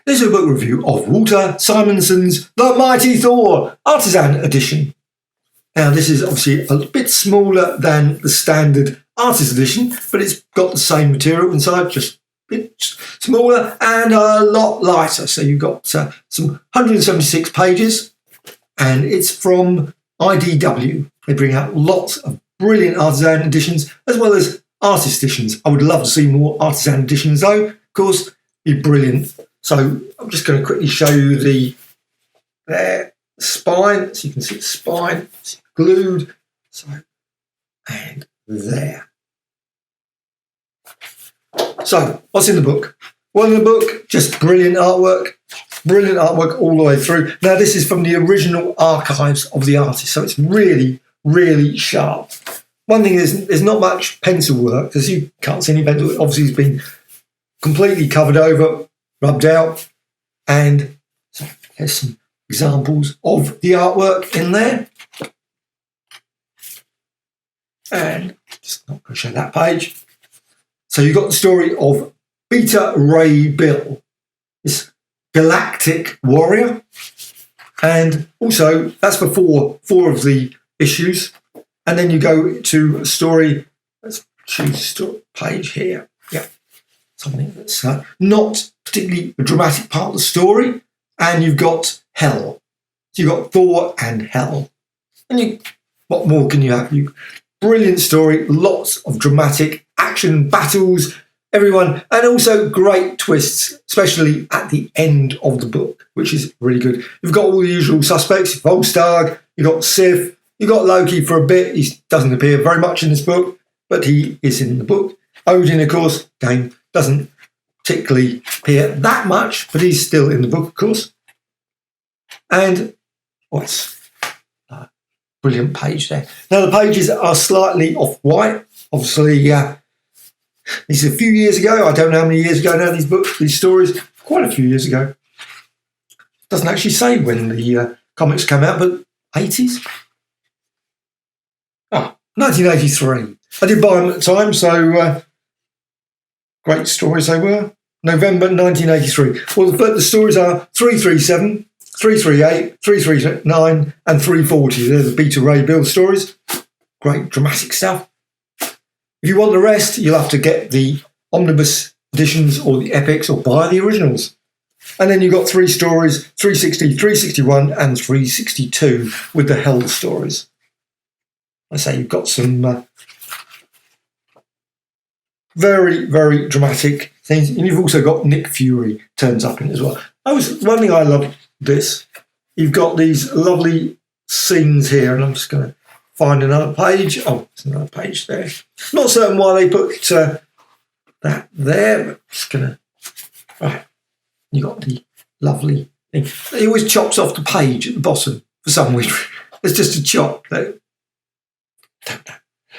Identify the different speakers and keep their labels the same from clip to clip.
Speaker 1: This is a book review of Walter Simonson's The Mighty Thor Artisan edition. Now, this is obviously a bit smaller than the standard artist edition, but it's got the same material inside, just a bit smaller and a lot lighter. So you've got some 176 pages, and it's from IDW. They bring out lots of brilliant artisan editions as well as artist editions. I would love to see more artisan editions, though. Of course, be brilliant. So I'm just going to quickly show you the spine. So you can see the spine, it's glued. So, and there. So what's in the book? Well, in the book, just brilliant artwork all the way through. Now, this is from the original archives of the artist, so it's really, really sharp. One thing is there's not much pencil work, because you can't see any pencil. Obviously, it's been completely covered over, rubbed out, and so there's some examples of the artwork in there. And just not going to show that page. So you've got the story of Beta Ray Bill, this galactic warrior, and also that's before 4 of the issues. And then you go to a story. Let's choose a page here. Yeah, something that's not particularly a dramatic part of the story. And you've got Hell. So you've got Thor and Hell. And what more can you have? Brilliant story, lots of dramatic action battles, everyone, and also great twists, especially at the end of the book, which is really good. You've got all the usual suspects, Volstagg, you've got Sif, you've got Loki for a bit. He doesn't appear very much in this book, but he is in the book. Odin, of course, again, doesn't particularly appear that much, but he's still in the book, of course. And what's brilliant page there. Now, the pages are slightly off-white. Obviously, this is a few years ago. I don't know how many years ago now, these stories, quite a few years ago. Doesn't actually say when the comics came out, but 80s? 1983. I did buy them at the time, so great stories they were. November 1983. Well, the stories are 337, 338, 339 and 340. They're the Beta Ray Bill stories. Great dramatic stuff. If you want the rest, you'll have to get the omnibus editions or the epics or buy the originals. And then you've got 3 stories, 360, 361 and 362 with the Hell stories. I say you've got some very, very dramatic things. And you've also got Nick Fury turns up in it as well. One thing I love this, you've got these lovely scenes here, and I'm just going to find another page. Oh, there's another page there. Not certain why they put that there, but just going to... Right, you got the lovely thing. He always chops off the page at the bottom for some reason. It's just a chop. Don't know.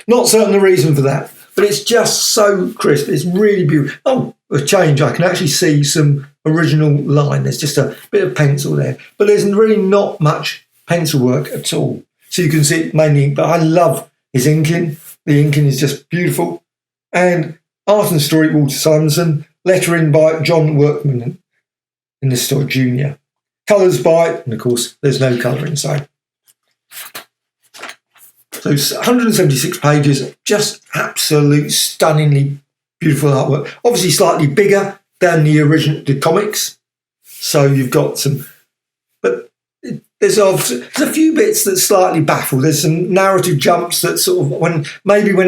Speaker 1: Not certain the reason for that, but it's just so crisp. It's really beautiful. Oh, a change. I can actually see some original line. There's just a bit of pencil there, but there's really not much pencil work at all. So you can see it mainly, but I love his inking. The inking is just beautiful. And art and story, Walter Simonson. Lettering by John Workman in this story, Junior. Colours by, and of course, there's no colour inside. So 176 pages, just absolute stunningly beautiful artwork. Obviously slightly bigger than the comics. So you've got some, but there's a few bits that slightly baffle. There's some narrative jumps that sort of, when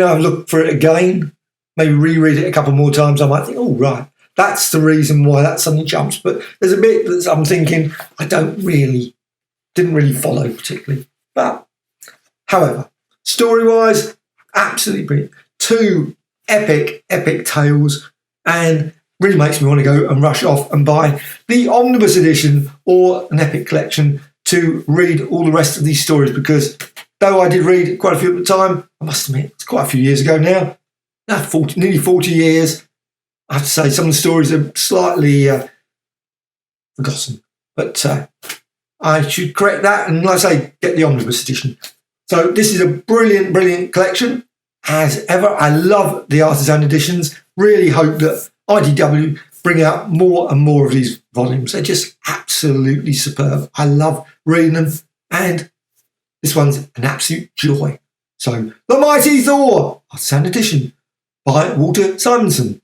Speaker 1: I look for it again, maybe reread it a couple more times, I might think, oh, right, that's the reason why that suddenly jumps. But there's a bit that I'm thinking, I didn't really follow particularly. But, however, story-wise, absolutely brilliant. 2 epic tales, and really makes me want to go and rush off and buy the omnibus edition or an epic collection to read all the rest of these stories, because though I did read quite a few at the time, I must admit, it's quite a few years ago now, nearly 40 years, I have to say some of the stories are slightly forgotten. But I should correct that and, like I say, get the omnibus edition. So this is a brilliant, brilliant collection. As ever, I love the artisan editions. Really hope that IDW bring out more and more of these volumes. They're just absolutely superb. I love reading them, and this one's an absolute joy. So, The Mighty Thor, Artisan Edition by Walter Simonson.